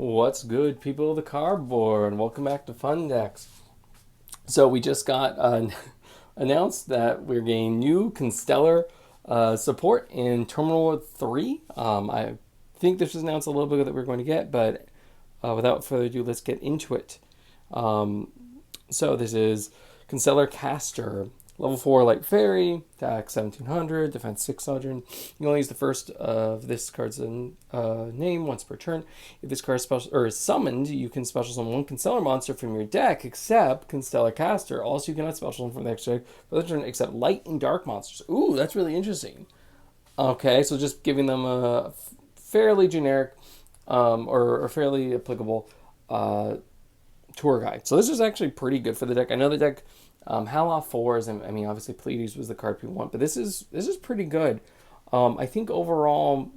What's good, people of the cardboard? Welcome back to Fun Decks. So we just got announced that we're getting new Constellar support in Terminal 3. I think this was announced a little bit ago that we're going to get, but without further ado, let's get into it. Um, so this is Constellar Caster, level 4 Light Fairy, attack 1700, defense 600. You can only use the first of this card's name once per turn. If this card is special or is summoned, you can special summon one Constellar monster from your deck, except Constellar Caster. Also, you cannot special summon from the deck for the turn except light and dark monsters. Ooh, that's really interesting. Okay, so just giving them a fairly generic or fairly applicable tour guide. So this is actually pretty good for the deck. I know the deck Haloth 4s, and I mean obviously Pleiades was the card people want, but this is pretty good. I think overall,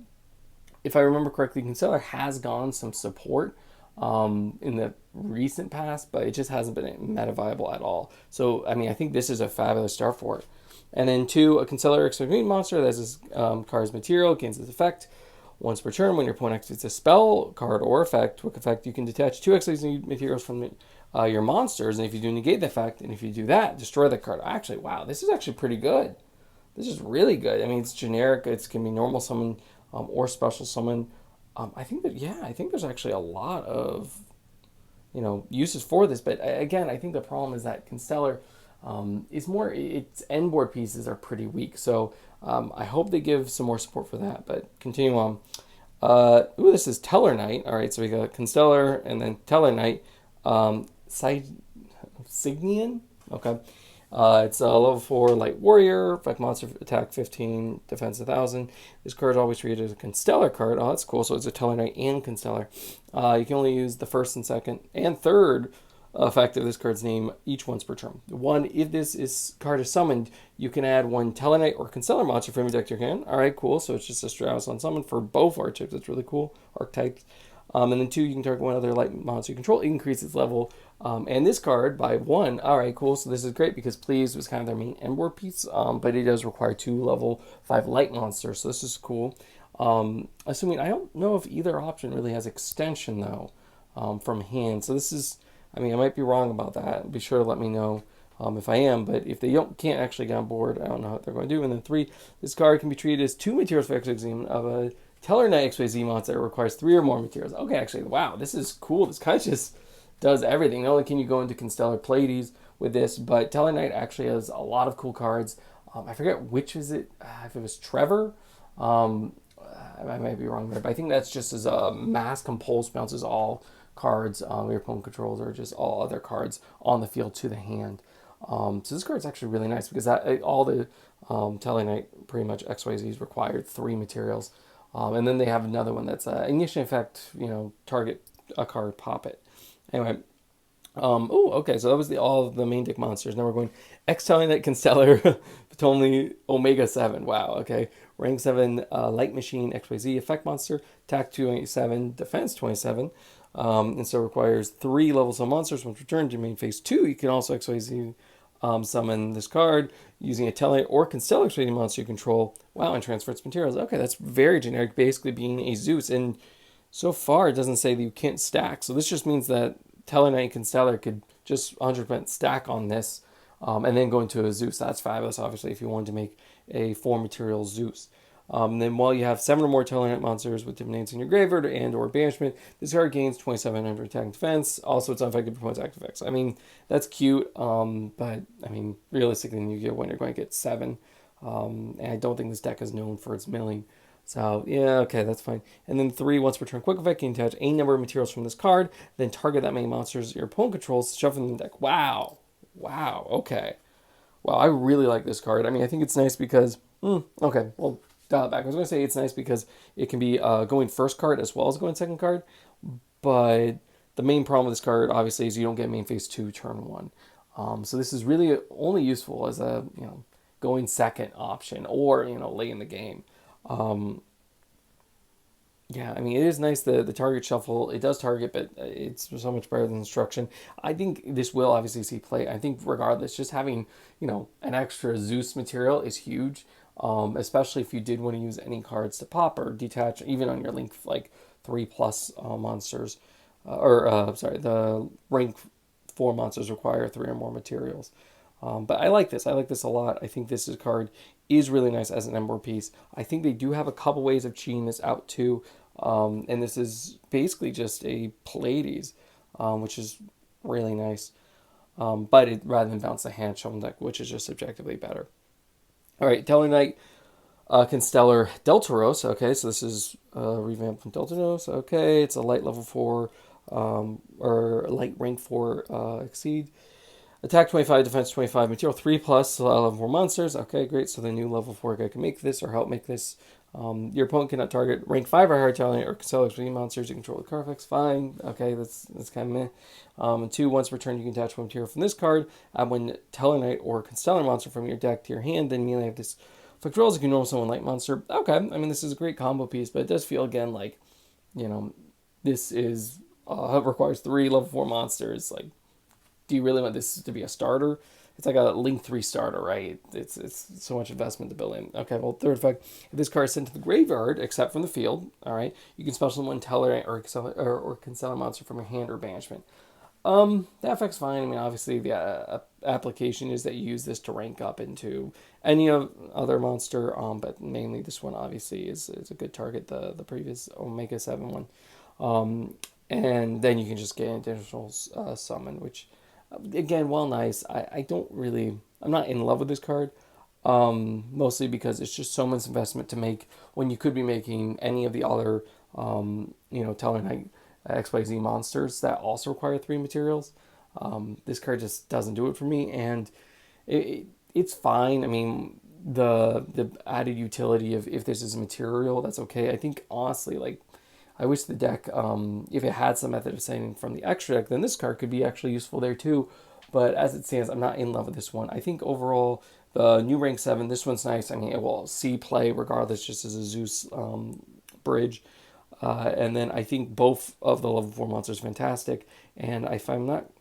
if I remember correctly, Constellar has gone some support in the recent past, but it just hasn't been meta viable at all. So I mean I think this is a fabulous start for it. And then two, a Constellar Extreme monster that has this card's material, gains its effect once per turn. When your opponent activates a spell, card, or effect, quick effect, you can detach two exiled materials from your monsters. And if you do negate the effect, and if you do that, destroy the card. Actually, wow, this is actually pretty good. This is really good. I mean, it's generic. It can be normal summon or special summon. I think that, yeah, I think there's actually a lot of uses for this. But again, I think the problem is that Constellar is more, its end board pieces are pretty weak. So I hope they give some more support for that. But continue on. This is Tellarknight. All right, so we got Constellar and then Tellarknight. Signian. Okay. It's a level 4 light warrior, effect monster, attack 15, defense 1000. This card is always treated as a Constellar card. Oh, that's cool. So it's a Tellarknight and Constellar. You can only use the first and second and third effect of this card's name each once per turn. One, if card is summoned, you can add one Tellarknight or Constellar monster from your deck to your hand. All right, cool. So it's just a Strauss on summon for both archetypes. That's really cool. Archetypes. And then two, you can target one other light monster you control, increase its level. And this card by one. All right, cool. So this is great because Please was kind of their main end board piece, but it does require two level 5 light monsters. So this is cool. Assuming I don't know if either option really has extension though from hand. So this is, I mean, I might be wrong about that. Be sure to let me know if I am. But if they can't actually get on board, I don't know what they're going to do. And then three, this card can be treated as two materials for exiled of a Tellarknight XYZ monster that requires 3 or more materials. Okay, actually, wow, this is cool. This kind of just does everything. Not only can you go into Constellar Pleiades with this, but Tellarknight actually has a lot of cool cards. I forget which is it, if it was Trevor. I might be wrong there, but I think that's just as a mass compulse bounces all cards your opponent controls or just all other cards on the field to the hand. So this card's actually really nice because all the Tellarknight pretty much XYZs required 3 materials. And then they have another one that's ignition effect, target a card, pop it. Anyway, okay, so that was all of the main deck monsters. Now we're going Tellarknight Constellar, only Omega 7. Wow, okay. Rank 7 Light Machine XYZ effect monster, attack 27, defense 27. And so it requires 3 levels of monsters once returned to main phase 2. You can also XYZ summon this card using a Tellarknight or Constellar XYZ monster you control. Wow, and transfer its materials. Okay, that's very generic, basically being a Zeus. And so far, it doesn't say that you can't stack. So this just means that Tellarknight and Constellar could just 100% stack on this and then go into a Zeus. That's fabulous, obviously, if you wanted to make a 4-material Zeus. Then while you have 7 or more Tellarknight monsters with different names in your graveyard and or banishment, this card gains 2700 attack and defense. Also, it's unaffected by active effects. I mean, that's cute, but I mean, realistically in Yu-Gi-Oh! When you're going to get 7, and I don't think this deck is known for its milling. So, yeah, okay, that's fine. And then 3, once per turn, quick effect, can attach a number of materials from this card, then target that many monsters your opponent controls, shove them in the deck. Wow. Wow, okay. Wow, I really like this card. I mean, I think it's nice because, okay, well, dial it back. I was going to say it's nice because it can be going first card as well as going second card, but the main problem with this card, obviously, is you don't get main phase 2, turn 1. So this is really only useful as a, going second option or, late in the game. Yeah, I mean, it is nice, the target shuffle. It does target, but it's so much better than instruction. I think this will obviously see play. I think regardless, just having, an extra Zeus material is huge, especially if you did want to use any cards to pop or detach, even on your link, like 3+ monsters. sorry, the rank 4 monsters require 3 or more materials. But I like this. I like this a lot. I think this card is really nice as an Ember piece. I think they do have a couple ways of cheating this out too. And this is basically just a Pleiades, which is really nice. But rather than bounce the hand shown deck, which is just objectively better. All right, Tellarknight, Constellar, Deltaros. Okay, so this is revamped from Deltaros. Okay, it's a light level 4, or light rank 4 exceed. Attack 25, defense 25, material 3 plus, level 4 monsters. Okay, great. So the new level 4 guy can make this or help make this. Your opponent cannot target rank 5 or higher talent or Constellar monsters you control the card effects. Fine. Okay, that's kind of meh. And 2, once per turn, you can attach one material from this card. Add one Tellarknight or Constellar monster from your deck to your hand. Then immediately have this effect rolls. You can normal summon light monster. Okay, I mean, this is a great combo piece, but it does feel, again, like, this is requires 3 level 4 monsters. Like, do you really want this to be a starter? It's like a Link 3 starter, right? It's so much investment to build in. Okay, well, third effect. If this card is sent to the graveyard, except from the field, all right, you can special one Tellarknight or Constellar monster from your hand or banishment. That effect's fine. I mean, obviously, the application is that you use this to rank up into any other monster, but mainly this one, obviously, is a good target, the previous Omega 7 one. And then you can just get an additional summon, which, again, while nice, I don't really, I'm not in love with this card, mostly because it's just so much investment to make when you could be making any of the other, Tellarknight XYZ monsters that also require 3 materials. This card just doesn't do it for me, and it's fine. I mean, the added utility of if this is a material, that's okay. I think, honestly, like, I wish the deck, if it had some method of sending from the extra deck, then this card could be actually useful there too. But as it stands, I'm not in love with this one. I think overall, the new rank 7, this one's nice. I mean, it will see play regardless, just as a Zeus bridge. And then I think both of the level 4 monsters are fantastic. And if I'm not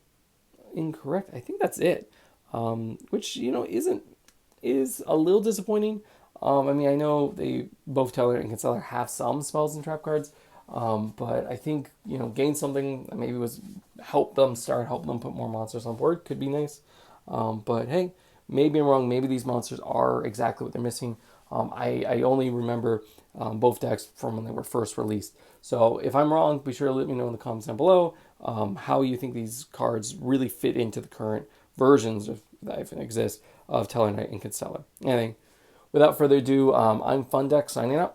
incorrect, I think that's it. Which, is a little disappointing. I mean, I know they both Tellarknight and Constellar have some spells and trap cards. But I think, gain something that maybe was help them put more monsters on board could be nice. But hey, maybe I'm wrong. Maybe these monsters are exactly what they're missing. I only remember both decks from when they were first released. So if I'm wrong, be sure to let me know in the comments down below how you think these cards really fit into the current versions that even exist of Tellarknight and Constellar. Anyway, without further ado, I'm Fundeck signing out.